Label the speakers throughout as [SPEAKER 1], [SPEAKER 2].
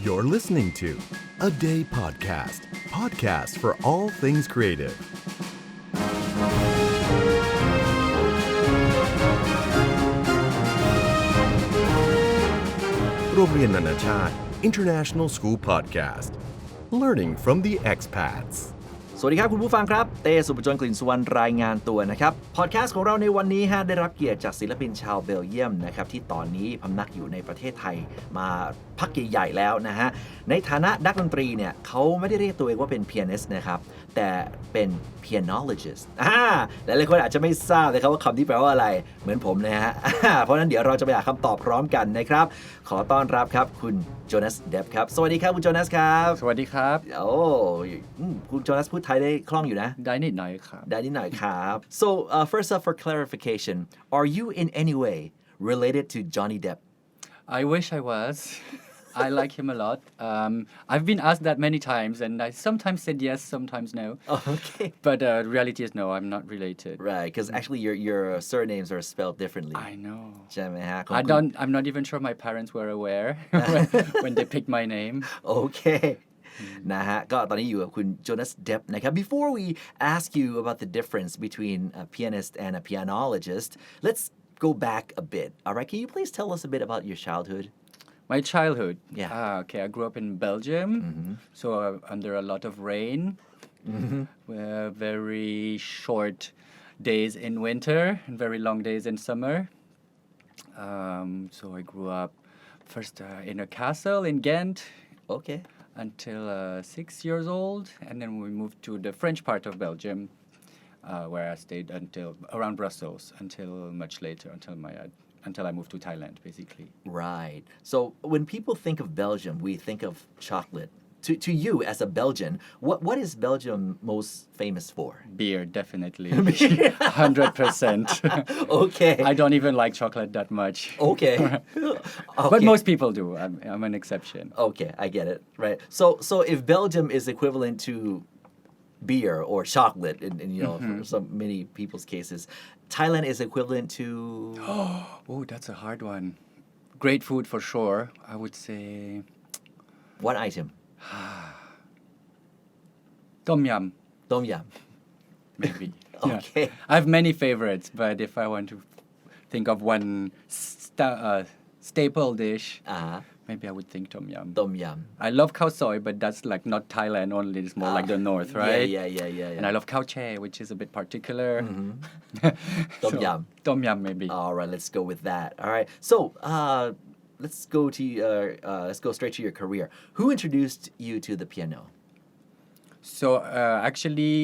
[SPEAKER 1] You're listening to A Day Podcast. Podcast for all things creative. โรงเรียนนานาชาติ International School Podcast. Learning from the expats.
[SPEAKER 2] สวัสดีครับคุณผู้ฟังครับเต้สุปจนกลิ่นสุวรรณรายงานตัวนะครับพอดแคสต์ของเราในวันนี้ได้รับเกียรติจากศิลปินชาวเบลเยียมนะครับที่ตอนนี้พำนักอยู่ในประเทศไทยมาพักใหญ่ๆแล้วนะฮะในฐานะนักดนตรีเนี่ยเขาไม่ได้เรียกตัวเองว่าเป็น pianist นะครับแต่เป็น Pianologist หลายๆคนอาจจะไม่ทราบเลยครับว่าคำที่แปลว่าอะไรเหมือนผมนะฮะเพราะฉะนั้นเดี๋ยวเราจะไปหาคำตอบพร้อมกันนะครับขอต้อนรับครับคุณโจนาสเดปครับสวัสดีครับคุณโจนาสครับ
[SPEAKER 3] สวัสดีครับ
[SPEAKER 2] โอ้คุณโจนาสพูดไทยได้คล่องอยู่นะ
[SPEAKER 3] ได้นิดหน่อยครับ
[SPEAKER 2] ได้นิดหน่อยครับ so first up for clarification are you in any way related to Johnny Depp
[SPEAKER 3] I wish I was I like him a lot. I've been asked that many times, and I sometimes said yes, sometimes no.
[SPEAKER 2] Oh, okay.
[SPEAKER 3] But reality is no, I'm not related.
[SPEAKER 2] Right, because actually your surnames are spelled differently.
[SPEAKER 3] I know.
[SPEAKER 2] ใช่ไหมฮะ
[SPEAKER 3] I'm not even sure my parents were aware when they picked my name.
[SPEAKER 2] Okay. นะฮะก็ตอนนี้อยู่กับคุณโจนาสเดปนะครับ Before we ask you about the difference between a pianist and a pianologist, let's go back a bit. All right, can you please tell us a bit about your childhood?My
[SPEAKER 3] childhood?
[SPEAKER 2] Yeah.
[SPEAKER 3] Okay, I grew up in Belgium, so under a lot of rain, very short days in winter and very long days in summer. So I grew up first in a castle in Ghent.
[SPEAKER 2] Okay.
[SPEAKER 3] Until 6 years old, and then we moved to the French part of Belgium, where I stayed until around Brussels until much later, until I moved to Thailand, basically.
[SPEAKER 2] Right. So when people think of Belgium, we think of chocolate. To you, as a Belgian, what is Belgium most famous for?
[SPEAKER 3] Beer, definitely. 100%.
[SPEAKER 2] Okay.
[SPEAKER 3] I don't even like chocolate that much.
[SPEAKER 2] Okay.
[SPEAKER 3] But most people do. I'm an exception.
[SPEAKER 2] Okay, I get it. Right. So if Belgium is equivalent to beer or chocolate in for so many people's cases, Thailand is equivalent to
[SPEAKER 3] Oh, that's a hard one. Great food for sure. I would say
[SPEAKER 2] one item.
[SPEAKER 3] Tom yum.
[SPEAKER 2] Tom yum.
[SPEAKER 3] Maybe.
[SPEAKER 2] Okay.
[SPEAKER 3] Yeah. I have many favorites, but if I want to think of one staple dish, maybe I would think tom yum.
[SPEAKER 2] Tom yum.
[SPEAKER 3] I love khao soi, but that's like not Thailand only. It's more like the north, right?
[SPEAKER 2] Yeah.
[SPEAKER 3] And I love khao che, which is a bit particular.
[SPEAKER 2] Tom yum.
[SPEAKER 3] Tom yum, maybe.
[SPEAKER 2] All right, let's go with that. All right. So let's go straight to your career. Who introduced you to the piano?
[SPEAKER 3] So actually,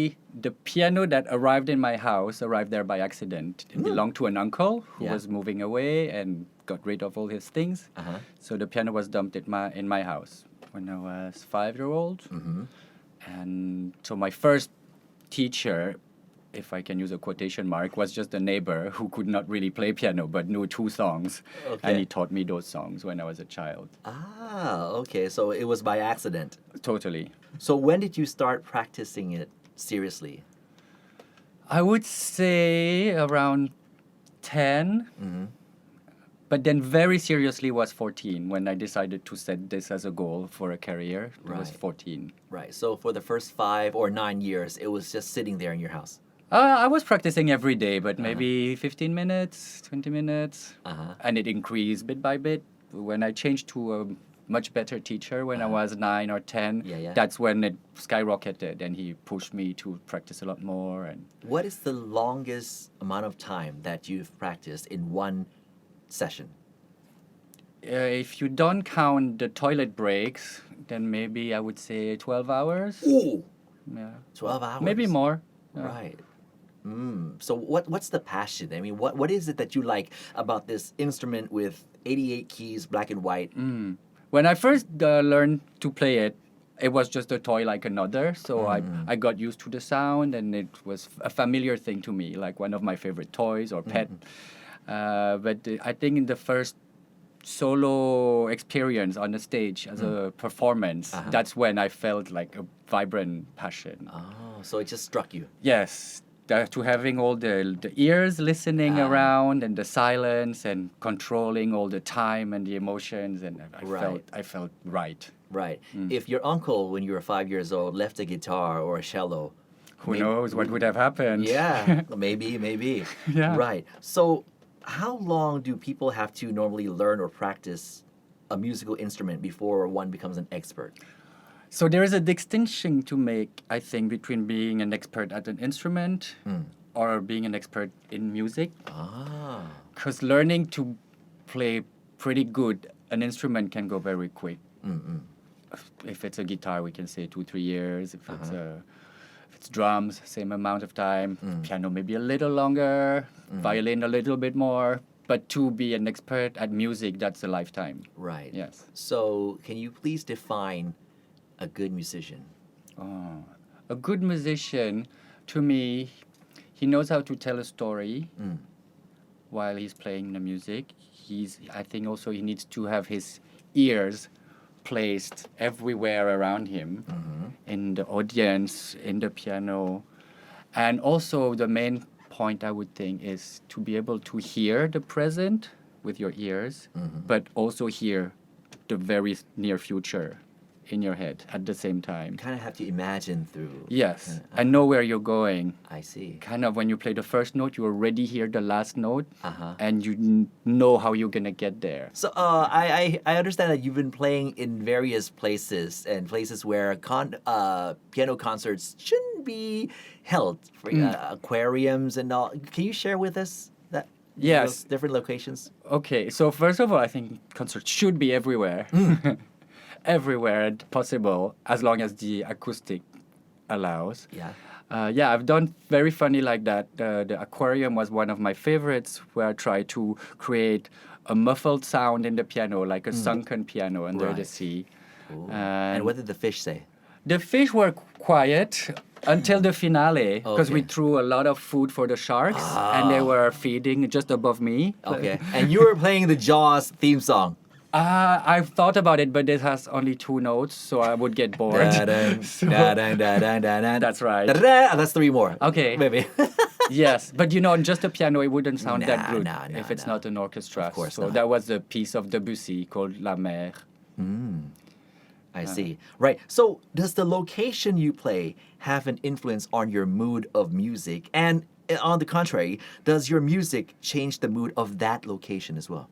[SPEAKER 3] the piano that arrived in my house arrived there by accident. It belonged to an uncle who was moving away and got rid of all his things. So the piano was dumped in my house when I was 5-year-old. And so my first teacher, if I can use a quotation mark, was just a neighbor who could not really play piano but knew 2 songs.
[SPEAKER 2] Okay.
[SPEAKER 3] And he taught me those songs when I was a child.
[SPEAKER 2] Okay. So it was by accident.
[SPEAKER 3] Totally.
[SPEAKER 2] So when did you start practicing it seriously?
[SPEAKER 3] I would say around 10. But then very seriously was 14 when I decided to set this as a goal for a career. It was 14.
[SPEAKER 2] Right. So for the first 5 or 9 years, it was just sitting there in your house.
[SPEAKER 3] I was practicing every day, but maybe 15 minutes, 20 minutes. And it increased bit by bit. When I changed to a much better teacher when I was 9 or 10, that's when it skyrocketed and he pushed me to practice a lot more. And
[SPEAKER 2] what is the longest amount of time that you've practiced in one session?
[SPEAKER 3] If you don't count the toilet breaks, then maybe I would say 12 hours.
[SPEAKER 2] Ooh!
[SPEAKER 3] Yeah.
[SPEAKER 2] 12 hours?
[SPEAKER 3] Maybe more.
[SPEAKER 2] Right. So what's the passion? I mean, what is it that you like about this instrument with 88 keys, black and white?
[SPEAKER 3] When I first learned to play it, it was just a toy like another. So I got used to the sound and it was a familiar thing to me, like one of my favorite toys or pet. But I think in the first solo experience on the stage as a performance, that's when I felt like a vibrant passion.
[SPEAKER 2] Oh, so it just struck you?
[SPEAKER 3] Yes. To having all the ears listening around and the silence and controlling all the time and the emotions, and I felt right.
[SPEAKER 2] Right. If your uncle, when you were 5 years old, left a guitar or a cello,
[SPEAKER 3] Who knows what would have happened?
[SPEAKER 2] yeah, maybe.
[SPEAKER 3] Yeah.
[SPEAKER 2] Right. So, how long do people have to normally learn or practice a musical instrument before one becomes an expert?
[SPEAKER 3] So there is a distinction to make, I think, between being an expert at an instrument or being an expert in music. Because learning to play pretty good an instrument can go very quick. If it's a guitar, we can say 2-3 years. If it's drums, same amount of time. Piano maybe a little longer. Violin a little bit more. But to be an expert at music, that's a lifetime.
[SPEAKER 2] Right.
[SPEAKER 3] Yes.
[SPEAKER 2] So, can you please define a good musician?
[SPEAKER 3] A good musician, to me, he knows how to tell a story while he's playing the music. I think also he needs to have his ears placed everywhere around him, in the audience, in the piano. And also the main point I would think is to be able to hear the present with your ears, but also hear the very near future in your head at the same time.
[SPEAKER 2] Kind of have to imagine through.
[SPEAKER 3] Yes, and know where you're going.
[SPEAKER 2] I see.
[SPEAKER 3] Kind of when you play the first note, you already hear the last note, and you know how you're gonna get there.
[SPEAKER 2] So I understand that you've been playing in various places and places where piano concerts shouldn't be held, for aquariums and all. Can you share with us that?
[SPEAKER 3] Yes.
[SPEAKER 2] Those different locations.
[SPEAKER 3] Okay, so first of all, I think concerts should be everywhere. Everywhere possible, as long as the acoustic allows.
[SPEAKER 2] Yeah.
[SPEAKER 3] I've done very funny like that. The aquarium was one of my favorites, where I tried to create a muffled sound in the piano, like a sunken piano under the sea.
[SPEAKER 2] And what did the fish say?
[SPEAKER 3] The fish were quiet until the finale, because we threw a lot of food for the sharks, and they were feeding just above me.
[SPEAKER 2] Okay. And you were playing the Jaws theme song.
[SPEAKER 3] I've thought about it, but it has only 2 notes, so I would get bored.
[SPEAKER 2] That's
[SPEAKER 3] right.
[SPEAKER 2] That's 3 more.
[SPEAKER 3] Okay.
[SPEAKER 2] Maybe.
[SPEAKER 3] Yes, but just a piano, it wouldn't sound that good if it's
[SPEAKER 2] nah.
[SPEAKER 3] not an orchestra.
[SPEAKER 2] Of course
[SPEAKER 3] so
[SPEAKER 2] not.
[SPEAKER 3] that was a piece of Debussy called La Mer.
[SPEAKER 2] I see. Right. So, does the location you play have an influence on your mood of music? And on the contrary, does your music change the mood of that location as well?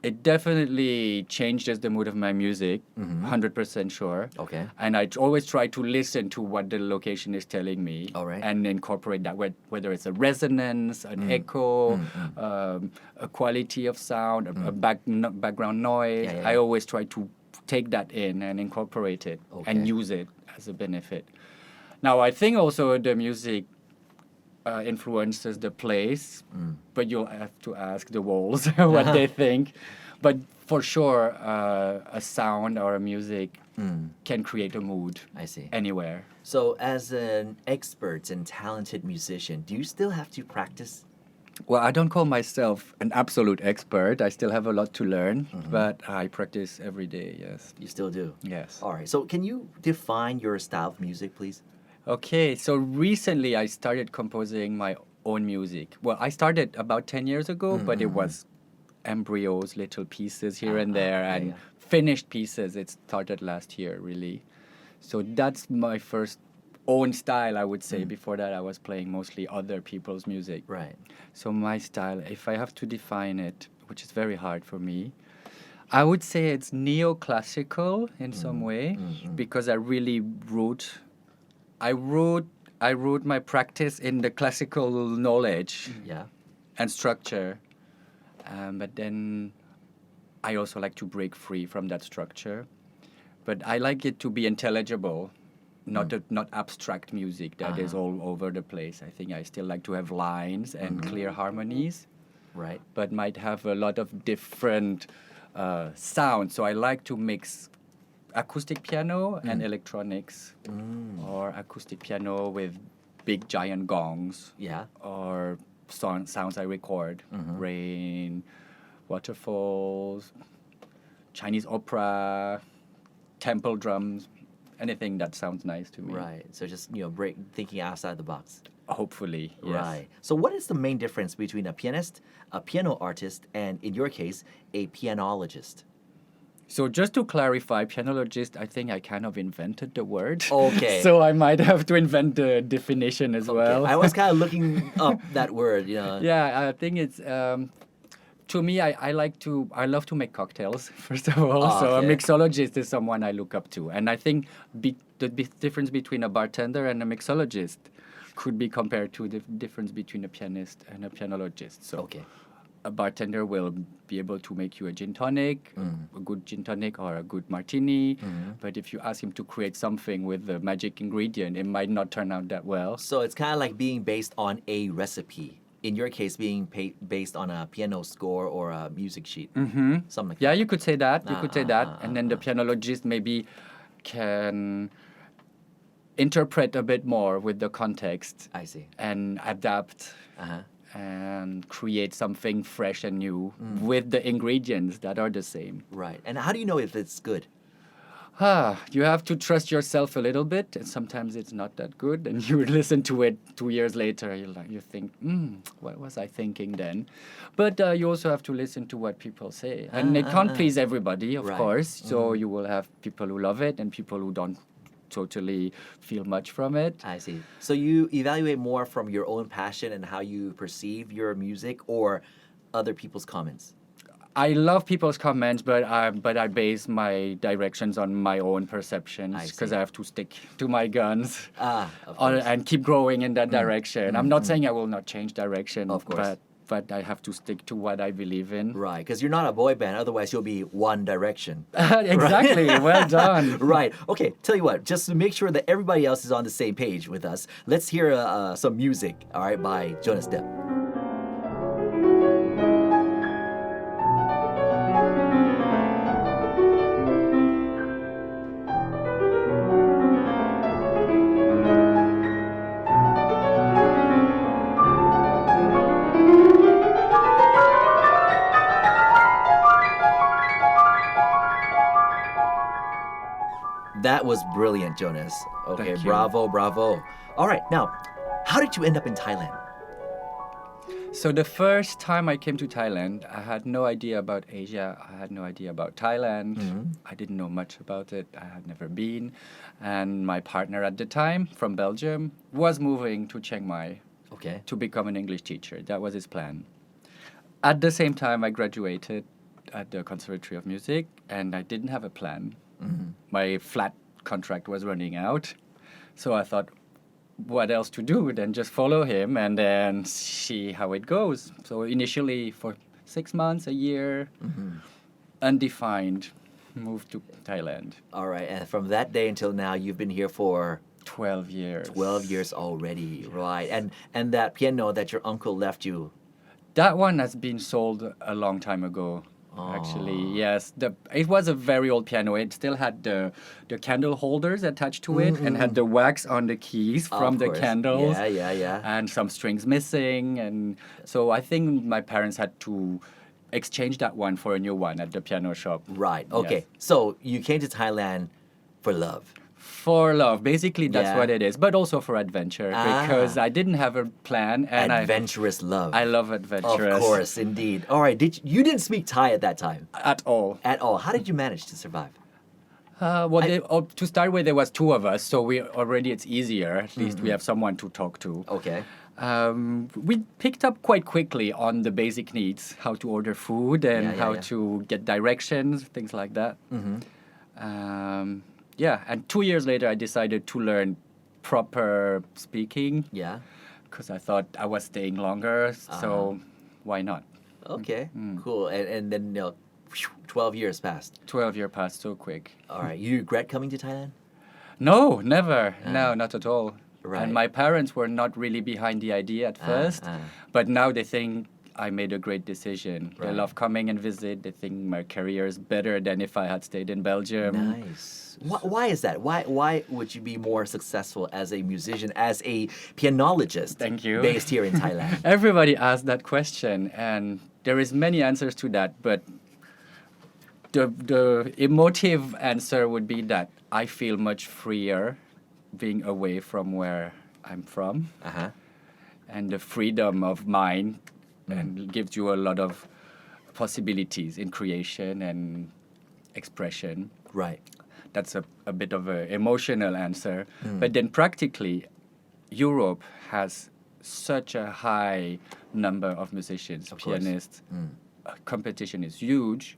[SPEAKER 3] It definitely changes the mood of my music, 100% sure.
[SPEAKER 2] Okay.
[SPEAKER 3] And I always try to listen to what the location is telling me.
[SPEAKER 2] All right.
[SPEAKER 3] And incorporate that, whether it's a resonance, an echo, a quality of sound, a background noise.
[SPEAKER 2] Yeah.
[SPEAKER 3] I always try to take that in and incorporate it and use it as a benefit. Now, I think also the music influences the place, but you'll have to ask the walls what they think. But for sure, a sound or a music can create a mood.
[SPEAKER 2] I see.
[SPEAKER 3] Anywhere.
[SPEAKER 2] So, as an expert and talented musician, do you still have to practice?
[SPEAKER 3] Well, I don't call myself an absolute expert. I still have a lot to learn, but I practice every day, yes.
[SPEAKER 2] You still do?
[SPEAKER 3] Yes.
[SPEAKER 2] All right. So, can you define your style of music, please?
[SPEAKER 3] Okay, so recently I started composing my own music. Well, I started about 10 years ago, but it was embryos, little pieces here and there, and finished pieces. It started last year, really. So that's my first own style, I would say. Before that, I was playing mostly other people's music.
[SPEAKER 2] Right.
[SPEAKER 3] So my style, if I have to define it, which is very hard for me, I would say it's neoclassical in some way, because I really I root my practice in the classical knowledge and structure, but then I also like to break free from that structure. But I like it to be intelligible, not abstract music that is all over the place. I think I still like to have lines and clear harmonies,
[SPEAKER 2] Right.
[SPEAKER 3] but might have a lot of different sounds. So I like to mix acoustic piano and electronics, or acoustic piano with big giant gongs, or sounds I record, rain, waterfalls, Chinese opera, temple drums, anything that sounds nice to me.
[SPEAKER 2] Right. So just thinking outside the box.
[SPEAKER 3] Hopefully, yes.
[SPEAKER 2] Right. So what is the main difference between a pianist, a piano artist, and in your case, a pianologist?
[SPEAKER 3] So just to clarify, pianologist, I think I kind of invented the word.
[SPEAKER 2] Okay.
[SPEAKER 3] So I might have to invent the definition as well.
[SPEAKER 2] I was kind of looking up that word,
[SPEAKER 3] Yeah, I think it's to me I love to make cocktails first of all. So a
[SPEAKER 2] okay.
[SPEAKER 3] mixologist is someone I look up to, and I think the difference between a bartender and a mixologist could be compared to the difference between a pianist and a pianologist. So
[SPEAKER 2] Okay.
[SPEAKER 3] a bartender will be able to make you a gin tonic, a good gin tonic or a good martini. But if you ask him to create something with the magic ingredient, it might not turn out that well.
[SPEAKER 2] So it's kind of like being based on a recipe. In your case, being based on a piano score or a music sheet. Something like
[SPEAKER 3] Yeah,
[SPEAKER 2] that.
[SPEAKER 3] you could say that. And then the pianologist maybe can interpret a bit more with the context
[SPEAKER 2] I see.
[SPEAKER 3] and adapt and create something fresh and new with the ingredients that are the same.
[SPEAKER 2] Right. And how do you know if it's good?
[SPEAKER 3] You have to trust yourself a little bit, and sometimes it's not that good. And you listen to it 2 years later, you think, what was I thinking then? But you also have to listen to what people say, and it can't please everybody, of
[SPEAKER 2] Right.
[SPEAKER 3] course. So you will have people who love it and people who don't totally feel much from it.
[SPEAKER 2] I see. So you evaluate more from your own passion and how you perceive your music or other people's comments?
[SPEAKER 3] I love people's comments, but I base my directions on my own perceptions because
[SPEAKER 2] see.
[SPEAKER 3] I have to stick to my guns
[SPEAKER 2] Of course.
[SPEAKER 3] and keep growing in that direction. I'm not saying I will not change direction,
[SPEAKER 2] Of course.
[SPEAKER 3] but I have to stick to what I believe in.
[SPEAKER 2] Right, because you're not a boy band, otherwise you'll be One Direction.
[SPEAKER 3] Exactly. Well done.
[SPEAKER 2] Right. Okay, tell you what, just to make sure that everybody else is on the same page with us, let's hear some music, all right, by Jonas Depp. That was brilliant, Jonas. Okay,
[SPEAKER 3] Thank you.
[SPEAKER 2] bravo. All right, now, how did you end up in Thailand?
[SPEAKER 3] So the first time I came to Thailand, I had no idea about Asia. I had no idea about Thailand. I didn't know much about it. I had never been. And my partner at the time from Belgium was moving to Chiang Mai
[SPEAKER 2] Okay.
[SPEAKER 3] to become an English teacher. That was his plan. At the same time, I graduated at the Conservatory of Music, and I didn't have a plan. My flat contract was running out. So I thought, what else to do than just follow him and then see how it goes. So initially for 6 months, a year, undefined, moved to Thailand.
[SPEAKER 2] All right, and from that day until now, you've been here for
[SPEAKER 3] 12 years.
[SPEAKER 2] 12 years already, right? And that piano that your uncle left you,
[SPEAKER 3] That one has been sold a long time ago. Actually, yes. It was a very old piano. It still had the candle holders attached to it and had the wax on the keys from
[SPEAKER 2] Of
[SPEAKER 3] the
[SPEAKER 2] course.
[SPEAKER 3] candles.
[SPEAKER 2] Yeah.
[SPEAKER 3] And some strings missing. And so I think my parents had to exchange that one for a new one at the piano shop.
[SPEAKER 2] Right, okay.
[SPEAKER 3] Yes.
[SPEAKER 2] So you came to Thailand for love.
[SPEAKER 3] For love. Basically, that's
[SPEAKER 2] Yeah.
[SPEAKER 3] what it is. But also for adventure because I didn't have a plan. And
[SPEAKER 2] Adventurous love.
[SPEAKER 3] I love
[SPEAKER 2] Of
[SPEAKER 3] adventurous.
[SPEAKER 2] course, indeed. All right, you didn't speak Thai at that time?
[SPEAKER 3] At all.
[SPEAKER 2] At all. How did you manage to survive?
[SPEAKER 3] To start with, there was 2 of us, so it's easier. At least we have someone to talk to.
[SPEAKER 2] Okay.
[SPEAKER 3] We picked up quite quickly on the basic needs, how to order food and how to get directions, things like that. And 2 years later, I decided to learn proper speaking
[SPEAKER 2] Yeah.
[SPEAKER 3] because I thought I was staying longer, so why not?
[SPEAKER 2] Okay, cool. And then 12 years passed.
[SPEAKER 3] 12 years passed so quick.
[SPEAKER 2] All right, you regret coming to Thailand?
[SPEAKER 3] No, never. No, not at all.
[SPEAKER 2] Right.
[SPEAKER 3] And my parents were not really behind the idea at first, but now they think I made a great decision. They
[SPEAKER 2] Right.
[SPEAKER 3] love coming and visit. They think my career is better than if I had stayed in Belgium.
[SPEAKER 2] Nice. Why is that? Why would you be more successful as a musician, as a pianologist?
[SPEAKER 3] Thank you.
[SPEAKER 2] Based here in Thailand.
[SPEAKER 3] Everybody asks that question, and there is many answers to that, but the emotive answer would be that I feel much freer being away from where I'm from. And the freedom of mind and gives you a lot of possibilities in creation and expression.
[SPEAKER 2] Right.
[SPEAKER 3] That's a bit of an emotional answer. But then practically, Europe has such a high number of musicians, pianists. Competition is huge.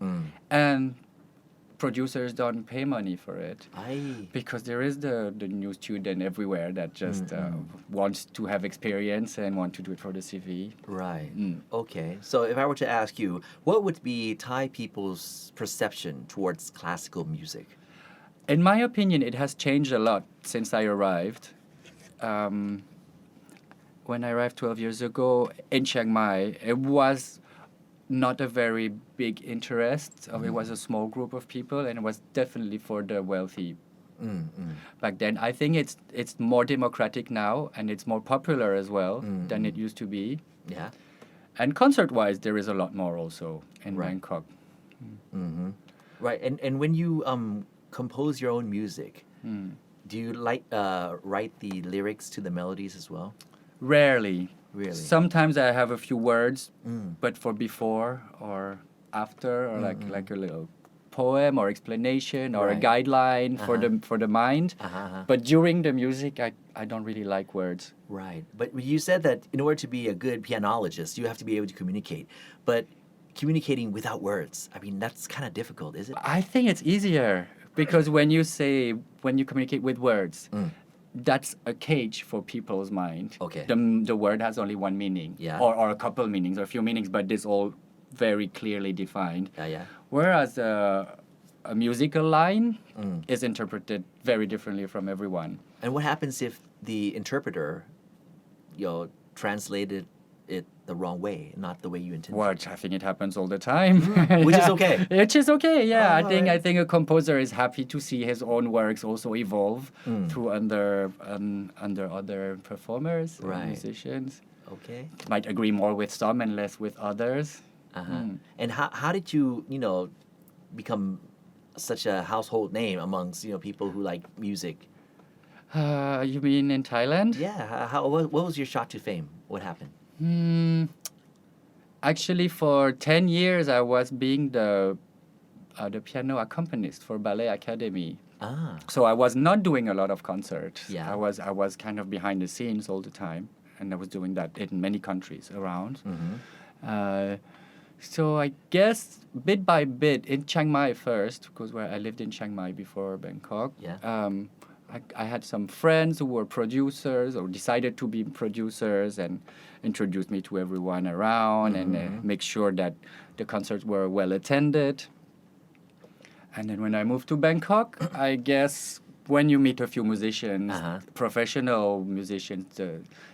[SPEAKER 3] And producers don't pay money for it. Because there is the new student everywhere that just wants to have experience and want to do it for the CV.
[SPEAKER 2] Right. Okay. So if I were to ask you, what would be Thai people's perception towards classical music?
[SPEAKER 3] In my opinion, it has changed a lot since I arrived. When I arrived 12 years ago in Chiang Mai, it was not a very big interest. It was a small group of people, and it was definitely for the wealthy. Back then, I think it's more democratic now, and it's more popular as well than it used to be.
[SPEAKER 2] Yeah.
[SPEAKER 3] And concert-wise, there is a lot more also in Bangkok.
[SPEAKER 2] Right. And when you compose your own music, do you write the lyrics to the melodies as well?
[SPEAKER 3] Rarely.
[SPEAKER 2] Really?
[SPEAKER 3] Sometimes I have a few words, but for before or after, or like a little poem or explanation or a guideline for the mind. But during the music, I don't really like words.
[SPEAKER 2] Right. But you said that in order to be a good pianologist, you have to be able to communicate. But communicating without words, I mean, that's kind of difficult, is it?
[SPEAKER 3] I think it's easier because when you communicate with words, that's a cage for people's mind.
[SPEAKER 2] Okay.
[SPEAKER 3] The word has only one meaning, or a couple meanings, or a few meanings, but it's all very clearly defined. Whereas a musical line is interpreted very differently from everyone.
[SPEAKER 2] And what happens if the interpreter, translated it the wrong way, not the way you intended?
[SPEAKER 3] Well, I think it happens all the time.
[SPEAKER 2] Which is okay.
[SPEAKER 3] Which is okay, yeah. I think a composer is happy to see his own works also evolve through under other performers, musicians.
[SPEAKER 2] Okay.
[SPEAKER 3] Might agree more with some and less with others.
[SPEAKER 2] And how did you, become such a household name amongst, people who like music?
[SPEAKER 3] You mean in Thailand?
[SPEAKER 2] Yeah. What was your shot to fame? What happened?
[SPEAKER 3] Actually, for 10 years, I was being the piano accompanist for Ballet Academy. So I was not doing a lot of concerts.
[SPEAKER 2] Yeah.
[SPEAKER 3] I was kind of behind the scenes all the time, and I was doing that in many countries around. So I guess bit by bit in Chiang Mai first, because I lived in Chiang Mai before Bangkok. I had some friends who were producers or decided to be producers and introduced me to everyone around and make sure that the concerts were well attended. And then when I moved to Bangkok, I guess when you meet a few musicians, professional musicians,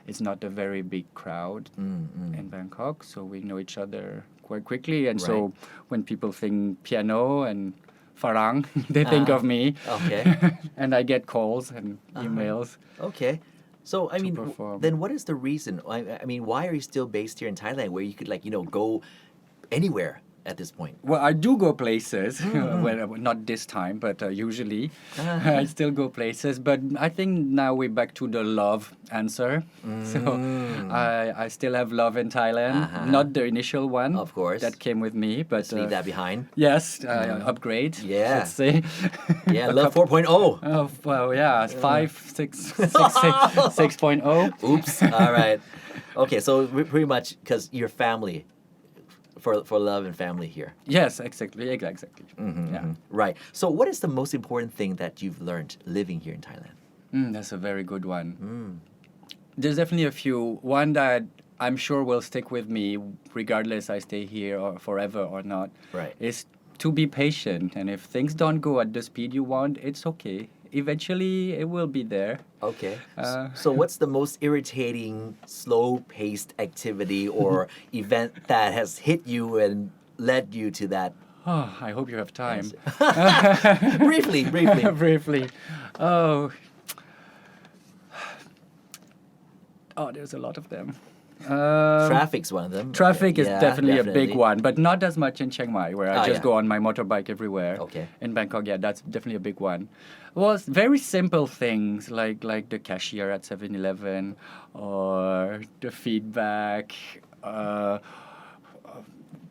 [SPEAKER 3] it's not a very big crowd in Bangkok, so we know each other quite quickly. And so when people think piano and Farang, they think of me.
[SPEAKER 2] Okay.
[SPEAKER 3] And I get calls and emails.
[SPEAKER 2] Okay. So, I mean,
[SPEAKER 3] perform.
[SPEAKER 2] then what is the reason? I mean, why are you still based here in Thailand where you could, go anywhere at this point?
[SPEAKER 3] Well, I do go places. Well, not this time, but usually I still go places. But I think now we're back to the love answer. So I still have love in Thailand. Not the initial one.
[SPEAKER 2] Of course.
[SPEAKER 3] That came with me. But
[SPEAKER 2] Let's leave that behind.
[SPEAKER 3] Yes, upgrade.
[SPEAKER 2] Yeah.
[SPEAKER 3] Let's say.
[SPEAKER 2] Yeah, love 4.0.
[SPEAKER 3] Oh, well, yeah, 6.0.
[SPEAKER 2] Oops. All right. Okay, so pretty much because your family, for love and family here.
[SPEAKER 3] Yes, exactly.
[SPEAKER 2] Right. So what is the most important thing that you've learned living here in Thailand?
[SPEAKER 3] That's a very good one. There's definitely a few. One that I'm sure will stick with me regardless I stay here or forever or not.
[SPEAKER 2] Right.
[SPEAKER 3] Is to be patient. And if things don't go at the speed you want, it's okay. Eventually, it will be there.
[SPEAKER 2] Okay. So what's the most irritating, slow-paced activity or event that has hit you and led you to that?
[SPEAKER 3] Oh, I hope you have time.
[SPEAKER 2] Briefly.
[SPEAKER 3] Briefly. Oh, there's a lot of them.
[SPEAKER 2] Traffic's one of them.
[SPEAKER 3] Traffic
[SPEAKER 2] Okay.
[SPEAKER 3] is
[SPEAKER 2] Yeah,
[SPEAKER 3] definitely a big one, but not as much in Chiang Mai, where I just go on my motorbike everywhere.
[SPEAKER 2] Okay.
[SPEAKER 3] In Bangkok, that's definitely a big one. Well, it's very simple things like the cashier at 7-Eleven or the feedback.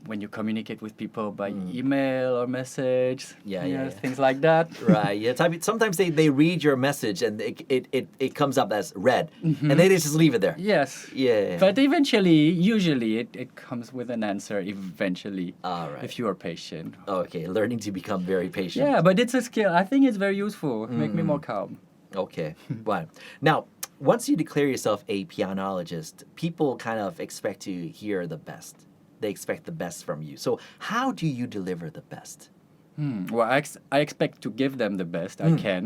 [SPEAKER 3] when you communicate with people by email or message.
[SPEAKER 2] Yeah.
[SPEAKER 3] Things like that.
[SPEAKER 2] Right. Yeah. Sometimes they read your message and it comes up as read, and they just leave it there.
[SPEAKER 3] Yes.
[SPEAKER 2] Yeah.
[SPEAKER 3] But usually it comes with an answer eventually.
[SPEAKER 2] All right.
[SPEAKER 3] If you are patient.
[SPEAKER 2] Okay. Learning to become very patient.
[SPEAKER 3] Yeah, but it's a skill. I think it's very useful. Make me more calm.
[SPEAKER 2] Okay. Right. Now, once you declare yourself a pianologist, people kind of expect to hear the best. They expect the best from you. So how do you deliver the best?
[SPEAKER 3] Well, I expect to give them the best I can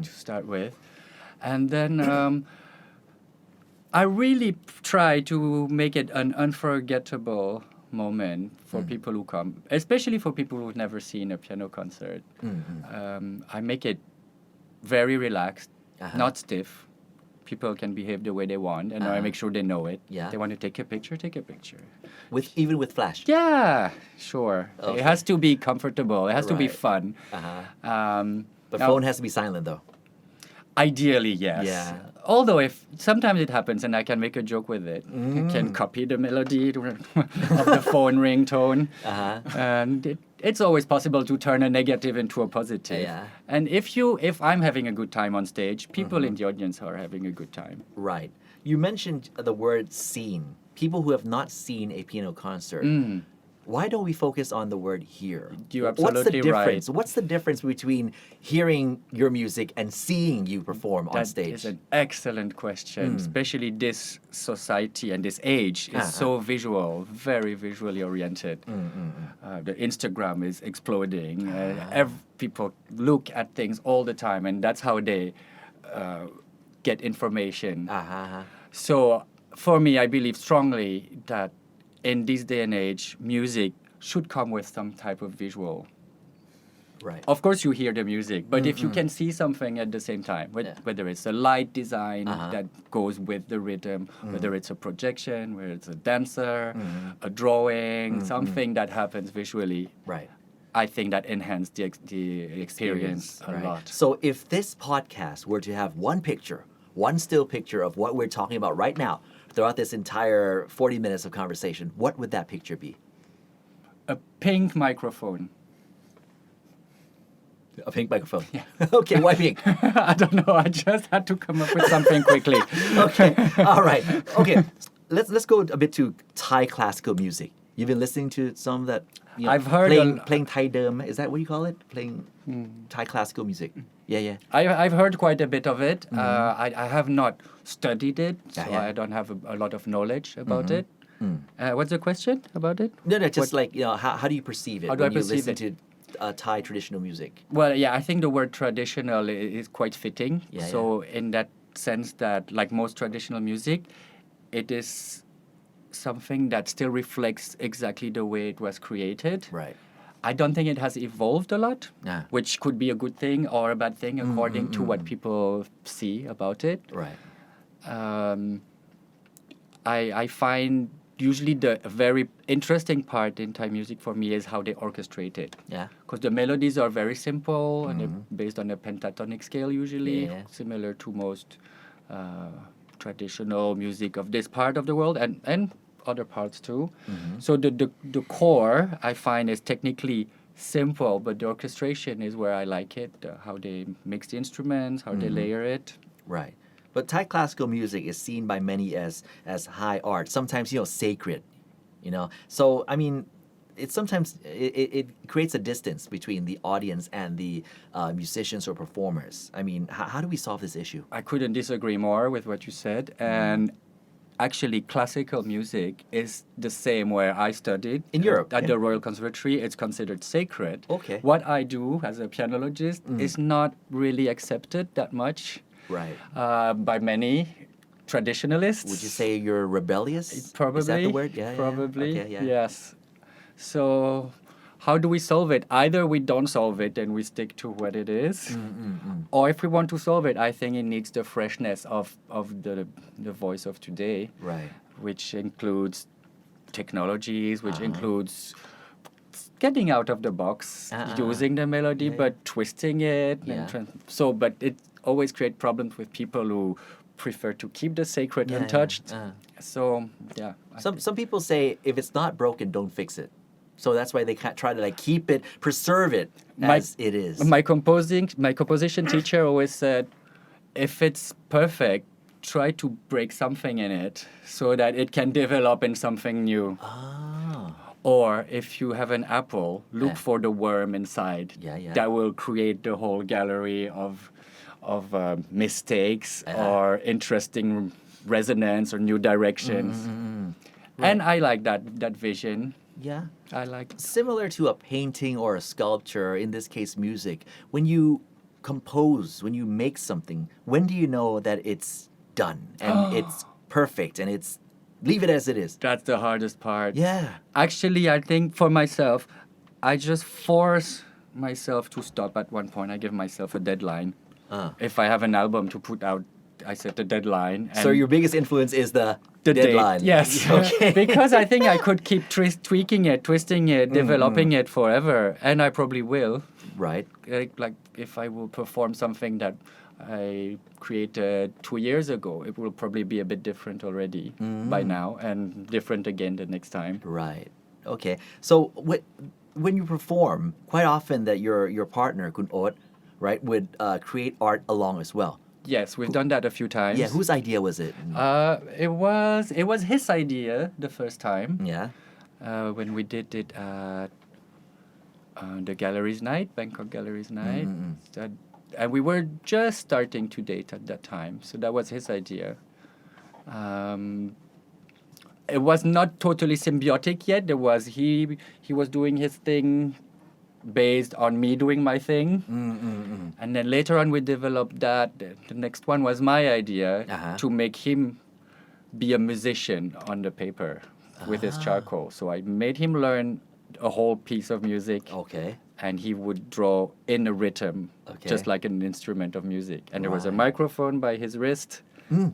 [SPEAKER 3] to start with. And then I really try to make it an unforgettable moment for people who come, especially for people who've never seen a piano concert. I make it very relaxed, not stiff. People can behave the way they want, and I make sure they know it.
[SPEAKER 2] Yeah.
[SPEAKER 3] They want to take a picture, take a picture.
[SPEAKER 2] Even with flash?
[SPEAKER 3] Yeah, sure.
[SPEAKER 2] Okay.
[SPEAKER 3] It has to be comfortable. It has to be
[SPEAKER 2] Right.
[SPEAKER 3] fun.
[SPEAKER 2] But
[SPEAKER 3] Now-
[SPEAKER 2] phone has to be silent though.
[SPEAKER 3] Ideally, yes.
[SPEAKER 2] Yeah.
[SPEAKER 3] Although if sometimes it happens and I can make a joke with it. I can copy the melody of the phone ringtone. And it's always possible to turn a negative into a positive.
[SPEAKER 2] Yeah.
[SPEAKER 3] And if I'm having a good time on stage, people in the audience are having a good time.
[SPEAKER 2] Right. You mentioned the word seen. People who have not seen a piano concert. Why don't we focus on the word hear?
[SPEAKER 3] You're
[SPEAKER 2] What's the
[SPEAKER 3] absolutely
[SPEAKER 2] difference?
[SPEAKER 3] right.
[SPEAKER 2] What's the difference between hearing your music and seeing you perform on
[SPEAKER 3] That
[SPEAKER 2] stage?
[SPEAKER 3] is an excellent question, especially this society and this age is so visual, very visually oriented. The Instagram is exploding. People look at things all the time, and that's how they get information. So for me, I believe strongly that in this day and age, music should come with some type of visual.
[SPEAKER 2] Right.
[SPEAKER 3] Of course, you hear the music, but if you can see something at the same time, whether it's a light design that goes with the rhythm, whether it's a projection, whether it's a dancer, a drawing, something that happens visually,
[SPEAKER 2] Right.
[SPEAKER 3] I think that enhances the experience a
[SPEAKER 2] Right.
[SPEAKER 3] lot.
[SPEAKER 2] So if this podcast were to have one picture, one still picture of what we're talking about right now, throughout this entire 40 minutes of conversation, what would that picture be?
[SPEAKER 3] A pink microphone.
[SPEAKER 2] A pink microphone. Yeah. Okay, why pink?
[SPEAKER 3] I don't know. I just had to come up with something quickly.
[SPEAKER 2] Okay, all right. Okay, let's go a bit to Thai classical music. You've been listening to some that
[SPEAKER 3] I've heard
[SPEAKER 2] playing Thai derm. Is that what you call it? Playing Thai classical music. Yeah.
[SPEAKER 3] I've heard quite a bit of it. I have not studied it, so
[SPEAKER 2] Yeah.
[SPEAKER 3] I don't have a lot of knowledge about it. What's the question about it?
[SPEAKER 2] No, just like, how do you perceive it
[SPEAKER 3] How do
[SPEAKER 2] when
[SPEAKER 3] I
[SPEAKER 2] you
[SPEAKER 3] perceive
[SPEAKER 2] listen
[SPEAKER 3] it?
[SPEAKER 2] to Thai traditional music?
[SPEAKER 3] Well, yeah, I think the word traditional is quite fitting.
[SPEAKER 2] Yeah,
[SPEAKER 3] So in that sense that, like most traditional music, it is something that still reflects exactly the way it was created.
[SPEAKER 2] Right.
[SPEAKER 3] I don't think it has evolved a lot,
[SPEAKER 2] Yeah.
[SPEAKER 3] which could be a good thing or a bad thing according to what people see about it.
[SPEAKER 2] Right.
[SPEAKER 3] I find usually the very interesting part in Thai music for me is how they orchestrate it.
[SPEAKER 2] Yeah.
[SPEAKER 3] Because the melodies are very simple and they're based on a pentatonic scale usually,
[SPEAKER 2] Yeah.
[SPEAKER 3] similar to most traditional music of this part of the world and other parts too. So the core I find is technically simple, but the orchestration is where I like it, how they mix the instruments, how they layer it.
[SPEAKER 2] Right. But Thai classical music is seen by many as high art, sometimes sacred, So I mean, it creates a distance between the audience and the musicians or performers. I mean, how do we solve this issue?
[SPEAKER 3] I couldn't disagree more with what you said, and actually classical music is the same where I studied
[SPEAKER 2] In Europe,
[SPEAKER 3] at
[SPEAKER 2] yeah.
[SPEAKER 3] the Royal Conservatory. It's considered sacred.
[SPEAKER 2] Okay.
[SPEAKER 3] What I do as a pianologist is not really accepted that much
[SPEAKER 2] Right.
[SPEAKER 3] by many traditionalists.
[SPEAKER 2] Would you say you're rebellious?
[SPEAKER 3] Probably.
[SPEAKER 2] Is that the word? Yeah.
[SPEAKER 3] Probably.
[SPEAKER 2] Okay, yeah.
[SPEAKER 3] Yes. So how do we solve it? Either we don't solve it and we stick to what it is, or if we want to solve it, I think it needs the freshness of the voice of today,
[SPEAKER 2] Right.
[SPEAKER 3] which includes technologies, which includes getting out of the box, using the melody, but twisting it.
[SPEAKER 2] Yeah.
[SPEAKER 3] But it always creates problems with people who prefer to keep the sacred untouched. So, yeah.
[SPEAKER 2] Some people say if it's not broken, don't fix it. So that's why they try to like keep it, preserve it as it is.
[SPEAKER 3] My composition teacher always said, if it's perfect, try to break something in it so that it can develop in something new. Or if you have an apple, look for the worm inside. That will create the whole gallery of mistakes or interesting resonance or new directions. And I like that vision.
[SPEAKER 2] Yeah.
[SPEAKER 3] I like
[SPEAKER 2] Similar to a painting or a sculpture, in this case music, when you compose, when you make something, when do you know that it's done and it's perfect and it's leave it as it is?
[SPEAKER 3] That's the hardest part.
[SPEAKER 2] Yeah.
[SPEAKER 3] Actually, I think for myself, I just force myself to stop at one point. I give myself a deadline. If I have an album to put out, I set a deadline. And
[SPEAKER 2] So your biggest influence is the deadline.
[SPEAKER 3] Date. Yes.
[SPEAKER 2] Okay.
[SPEAKER 3] Because I think I could keep tweaking it, twisting it, developing it forever. And I probably will.
[SPEAKER 2] Right.
[SPEAKER 3] Like if I will perform something that I created 2 years ago, it will probably be a bit different already by now and different again the next time.
[SPEAKER 2] Right. Okay. So when you perform, quite often that your partner, Kun Ot, right, would create art along as well.
[SPEAKER 3] Yes, we've done that a few times.
[SPEAKER 2] Yeah. Whose idea was it?
[SPEAKER 3] It was his idea the first time.
[SPEAKER 2] Yeah.
[SPEAKER 3] When we did it at the Galleries Night, Bangkok Galleries Night. And we were just starting to date at that time. So that was his idea. It was not totally symbiotic yet. He was doing his thing based on me doing my thing. And then later on we developed that. The next one was my idea to make him be a musician on the paper with his charcoal. So I made him learn a whole piece of music.
[SPEAKER 2] Okay.
[SPEAKER 3] And he would draw in a rhythm, just like an instrument of music. And there was a microphone by his wrist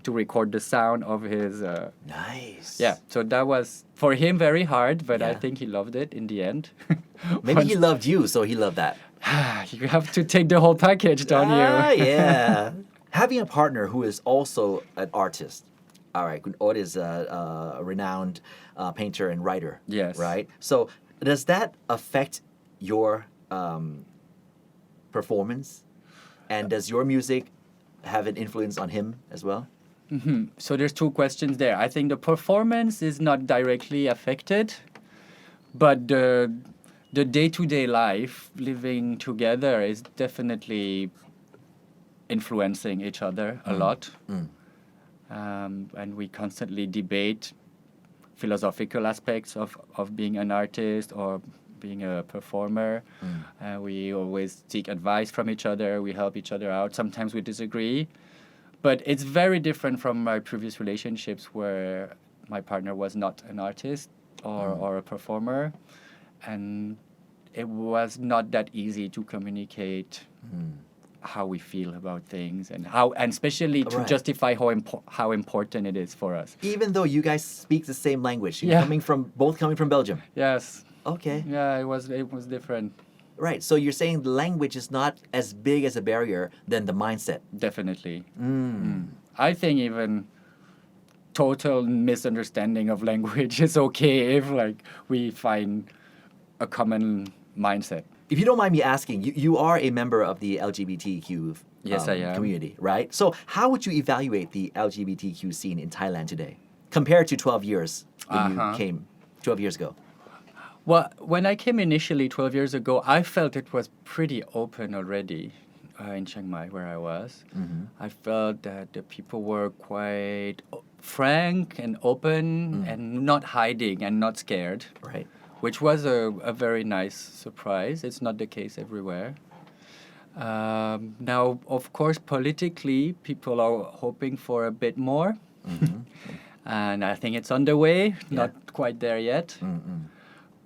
[SPEAKER 3] to record the sound of his...
[SPEAKER 2] Nice.
[SPEAKER 3] Yeah, so that was, for him, very hard, but I think he loved it in the end.
[SPEAKER 2] Maybe he loved you, so he loved that.
[SPEAKER 3] You have to take the whole package, don't you?
[SPEAKER 2] Yeah. Having a partner who is also an artist. All right, Kun Ot is a renowned painter and writer.
[SPEAKER 3] Yes.
[SPEAKER 2] Right? So does that affect your performance? And does your music have an influence on him as well?
[SPEAKER 3] So there's two questions there. I think the performance is not directly affected, but the day-to-day life, living together, is definitely influencing each other a lot. And we constantly debate philosophical aspects of being an artist or being a performer. We always seek advice from each other. We help each other out. Sometimes we disagree. But it's very different from my previous relationships where my partner was not an artist or a performer. And it was not that easy to communicate how we feel about things and especially to justify how important it is for us.
[SPEAKER 2] Even though you guys speak the same language, both coming from Belgium.
[SPEAKER 3] Yes.
[SPEAKER 2] Okay.
[SPEAKER 3] Yeah, it was different.
[SPEAKER 2] Right. So you're saying the language is not as big as a barrier than the mindset.
[SPEAKER 3] Definitely. I think even total misunderstanding of language is okay if like we find a common mindset.
[SPEAKER 2] If you don't mind me asking, you are a member of the LGBTQ
[SPEAKER 3] Yes, I am.
[SPEAKER 2] community, right? So how would you evaluate the LGBTQ scene in Thailand today compared to 12 years when you came 12 years ago?
[SPEAKER 3] Well, when I came initially 12 years ago, I felt it was pretty open already in Chiang Mai, where I was. I felt that the people were quite frank and open and not hiding and not scared.
[SPEAKER 2] Right.
[SPEAKER 3] Which was a very nice surprise. It's not the case everywhere. Now, of course, politically, people are hoping for a bit more. And I think it's on the way, not quite there yet.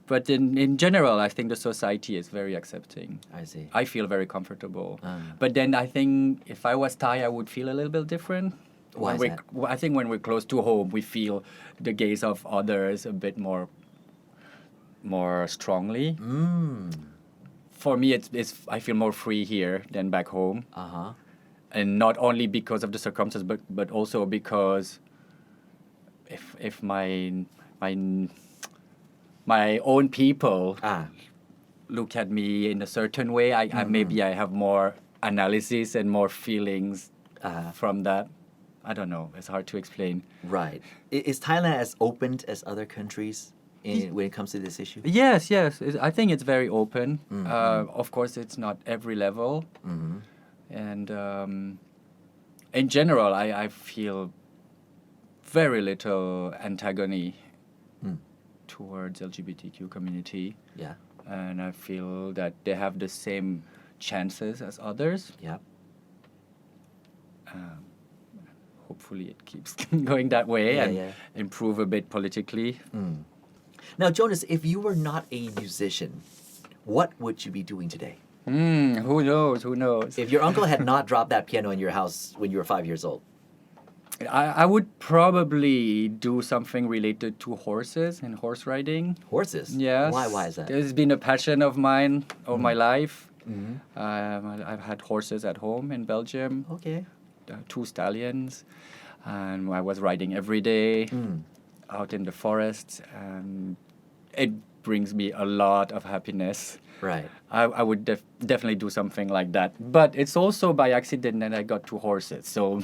[SPEAKER 3] But in general, I think the society is very accepting.
[SPEAKER 2] I see.
[SPEAKER 3] I feel very comfortable. But then I think if I was Thai, I would feel a little bit different.
[SPEAKER 2] Why is that?
[SPEAKER 3] I think when we're close to home, we feel the gaze of others a bit more strongly. For me, I feel more free here than back home. And not only because of the circumstances, but also because if my my own people
[SPEAKER 2] Ah.
[SPEAKER 3] look at me in a certain way. I maybe I have more analysis and more feelings from that. I don't know. It's hard to explain.
[SPEAKER 2] Right. Is Thailand as open as other countries when it comes to this issue?
[SPEAKER 3] Yes. I think it's very open. Of course, it's not every level. And in general, I feel very little antagony towards LGBTQ community.
[SPEAKER 2] Yeah.
[SPEAKER 3] And I feel that they have the same chances as others.
[SPEAKER 2] Yeah.
[SPEAKER 3] Hopefully it keeps going that way and improve a bit politically.
[SPEAKER 2] Now, Jonas, if you were not a musician, what would you be doing today?
[SPEAKER 3] Who knows?
[SPEAKER 2] If your uncle had not dropped that piano in your house when you were 5 years old.
[SPEAKER 3] I would probably do something related to horses and horse riding.
[SPEAKER 2] Horses?
[SPEAKER 3] Yes.
[SPEAKER 2] Why is that?
[SPEAKER 3] There's been a passion of mine all my life. I've had horses at home in Belgium.
[SPEAKER 2] Okay.
[SPEAKER 3] 2 stallions, and I was riding every day out in the forest, and it brings me a lot of happiness.
[SPEAKER 2] Right.
[SPEAKER 3] I would definitely do something like that, but it's also by accident that I got 2 horses, so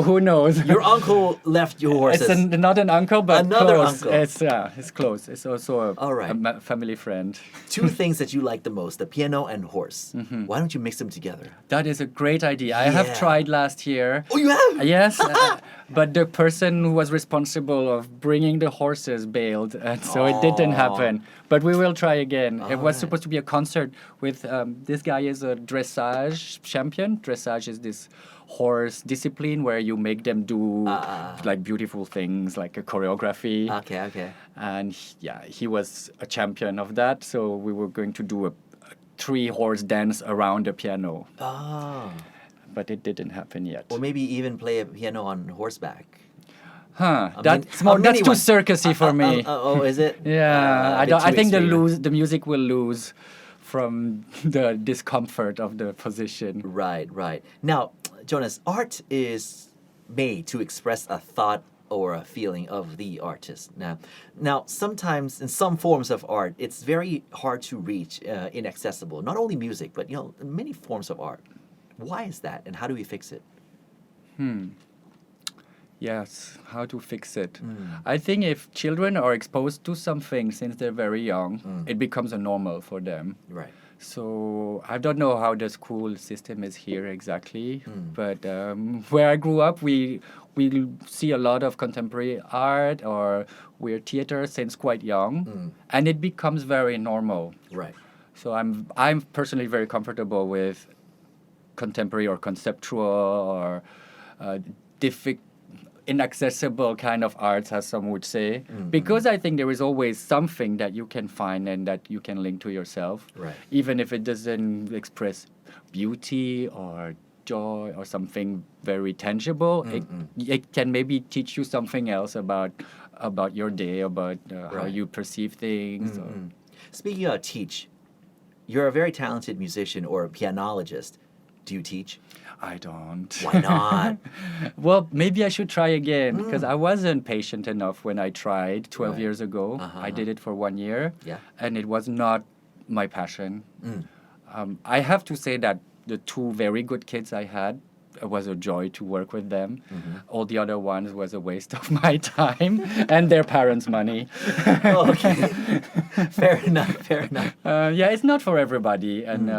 [SPEAKER 3] who knows.
[SPEAKER 2] Your uncle left you horses.
[SPEAKER 3] It's not an uncle, but
[SPEAKER 2] Another
[SPEAKER 3] close.
[SPEAKER 2] uncle.
[SPEAKER 3] It's close. It's also
[SPEAKER 2] All right.
[SPEAKER 3] a family friend.
[SPEAKER 2] 2 things that you like the most, the piano and horse. Why don't you mix them together?
[SPEAKER 3] That is a great idea. I have tried last year.
[SPEAKER 2] Oh, you have?
[SPEAKER 3] Yes, but the person who was responsible of bringing the horses bailed, and so it didn't happen. But we will try again. It was supposed to be a concert with this guy is a dressage champion. Dressage is this horse discipline where you make them do like beautiful things like a choreography.
[SPEAKER 2] Okay.
[SPEAKER 3] And he was a champion of that. So we were going to do a 3-horse dance around the piano.
[SPEAKER 2] Oh.
[SPEAKER 3] But it didn't happen yet.
[SPEAKER 2] Or maybe even play a piano on horseback.
[SPEAKER 3] That's too circusy for me.
[SPEAKER 2] Is it?
[SPEAKER 3] Yeah, I think the music will lose from the discomfort of the position.
[SPEAKER 2] Right. Now, Jonas, art is made to express a thought or a feeling of the artist. Now, sometimes in some forms of art, it's very hard to reach, inaccessible. Not only music, but many forms of art. Why is that, and how do we fix it?
[SPEAKER 3] Yes, how to fix it. I think if children are exposed to something since they're very young, it becomes a normal for them.
[SPEAKER 2] Right.
[SPEAKER 3] So I don't know how the school system is here exactly, but where I grew up, we see a lot of contemporary art or we're theater since quite young, and it becomes very normal.
[SPEAKER 2] Right.
[SPEAKER 3] So I'm personally very comfortable with contemporary or conceptual or inaccessible kind of arts, as some would say, because I think there is always something that you can find and that you can link to yourself,
[SPEAKER 2] right.
[SPEAKER 3] Even if it doesn't express beauty or joy or something very tangible. It can maybe teach you something else about your day, about how you perceive things.
[SPEAKER 2] Speaking of teach, you're a very talented musician or a pianologist. Do you teach?
[SPEAKER 3] I don't.
[SPEAKER 2] Why not?
[SPEAKER 3] Well, maybe I should try again because I wasn't patient enough when I tried 12 years ago. I did it for 1 year, and it was not my passion. I have to say that the 2 very good kids I had, it was a joy to work with them. All the other ones was a waste of my time and their parents' money.
[SPEAKER 2] Okay. Fair enough.
[SPEAKER 3] It's not for everybody, and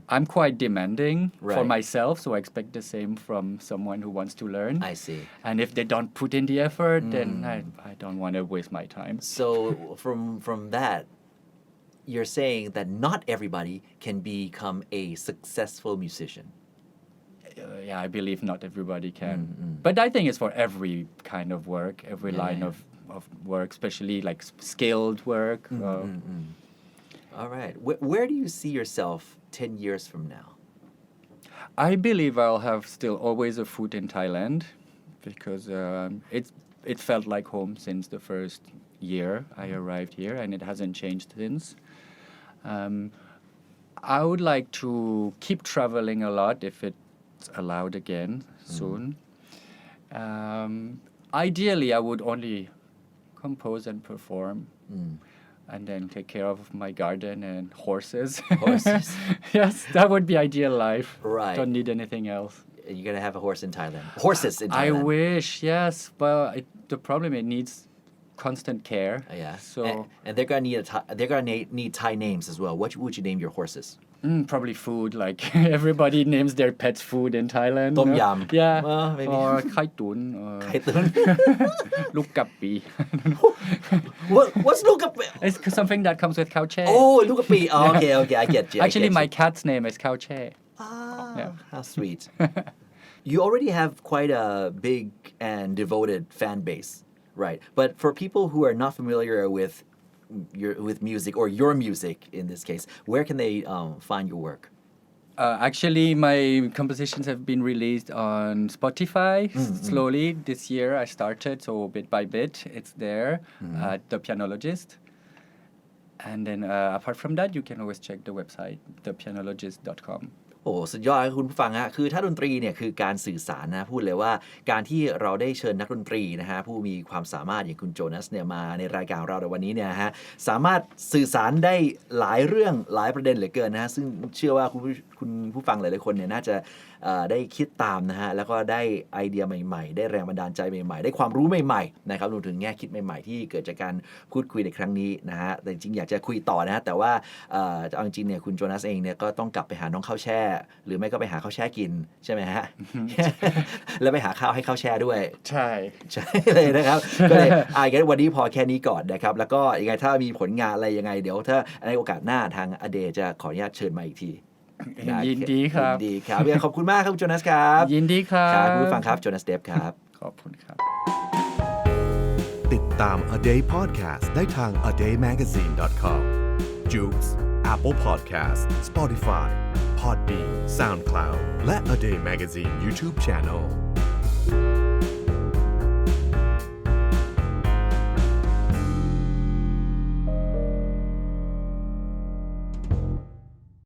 [SPEAKER 3] I'm quite demanding for myself, so I expect the same from someone who wants to learn.
[SPEAKER 2] I see.
[SPEAKER 3] And if they don't put in the effort, then I don't want to waste my time.
[SPEAKER 2] So from that, you're saying that not everybody can become a successful musician.
[SPEAKER 3] I believe not everybody can. But I think it's for every kind of work, every line of work, especially like skilled work.
[SPEAKER 2] All right. Where do you see yourself 10 years from now?
[SPEAKER 3] I believe I'll have still always a foot in Thailand because it felt like home since the first year I arrived here, and it hasn't changed since. I would like to keep traveling a lot if it's allowed again soon. Ideally, I would only compose and perform. and then take care of my garden and horses.
[SPEAKER 2] Horses.
[SPEAKER 3] Yes, that would be ideal life.
[SPEAKER 2] Right.
[SPEAKER 3] Don't need anything else.
[SPEAKER 2] You're gonna have a horse in Thailand. Horses in Thailand.
[SPEAKER 3] I wish, yes, but the problem it needs constant care.
[SPEAKER 2] Yeah.
[SPEAKER 3] So
[SPEAKER 2] and they're gonna need Thai names as well. What would you name your horses?
[SPEAKER 3] Probably food. Like everybody names their pets food in Thailand.
[SPEAKER 2] Tom
[SPEAKER 3] no?
[SPEAKER 2] yum.
[SPEAKER 3] Yeah.
[SPEAKER 2] Maybe.
[SPEAKER 3] Or kai tun. Or
[SPEAKER 2] Kai tun.
[SPEAKER 3] Luk kappi.
[SPEAKER 2] What's Lukapi?
[SPEAKER 3] It's something that comes with cow chair.
[SPEAKER 2] Oh, Lukapi. Oh, okay, I get you.
[SPEAKER 3] Actually, my cat's name is cow chair.
[SPEAKER 2] Ah,
[SPEAKER 3] Yeah.
[SPEAKER 2] how sweet. You already have quite a big and devoted fan base, right? But for people who are not familiar with music or your music in this case, where can they find your work?
[SPEAKER 3] Actually, my compositions have been released on Spotify slowly. This year I started, so bit by bit, it's there at the Pianologist. And then apart from that, you can always check the website, thepianologist.com.
[SPEAKER 2] โอ้สุดยอดคุณผู้ฟังฮะคือถ้าดนตรีเนี่ยคือการสื่อสารนะพูดเลยว่าการที่เราได้เชิญนักดนตรีนะฮะผู้มีความสามารถอย่างคุณโจนัสเนี่ยมาในรายการเราในวันนี้เนี่ยฮะสามารถสื่อสารได้หลายเรื่องหลายประเด็นเหลือเกินนะฮะซึ่งเชื่อว่าคุณผู้ฟังหลายๆคนเนี่ยน่าจะได้คิดตามนะฮะแล้วก็ได้ไอเดียใหม่ๆได้แรงบันดาลใจใหม่ๆได้ความรู้ใหม่ๆนะครับรวมถึงแง่คิดใหม่ๆที่เกิดจากการพูดคุยในครั้งนี้นะฮะแต่จริงๆอยากจะคุยต่อนะฮะแต่ว่าเอาจริงๆเนี่ยคุณโจนัสเองเนี่ยก็ต้องกลับไปหาน้องข้าวแช่หรือไม่ก็ไปหาข้าวแช่กินใช่ไหมฮะ แล้วไปหาข้าวให้ข้าวแช่ด้วย
[SPEAKER 3] ใช่
[SPEAKER 2] ใช่เลยนะครับ ก็เลยงั้นวันนี้พอแค่นี้ก่อนนะครับแล้วก็ยังไงถ้ามีผลงานอะไรยังไงเดี๋ยวถ้าในโอกาสหน้าทางอเดจะขออนุญาตเชิญมาอีกที
[SPEAKER 3] ยินดีครับ
[SPEAKER 2] ยินดีครับขอบคุณมากครับคุณโจนัสครับ
[SPEAKER 3] ยินดีครับ
[SPEAKER 2] ครับคุณผู้ฟังครับโจนัสเดฟครับ
[SPEAKER 3] ขอบคุณครับ
[SPEAKER 1] ติดตาม A Day Podcast ได้ทาง adaymagazine.com Joox Apple Podcast Spotify Podbean SoundCloud และ A Day Magazine YouTube Channel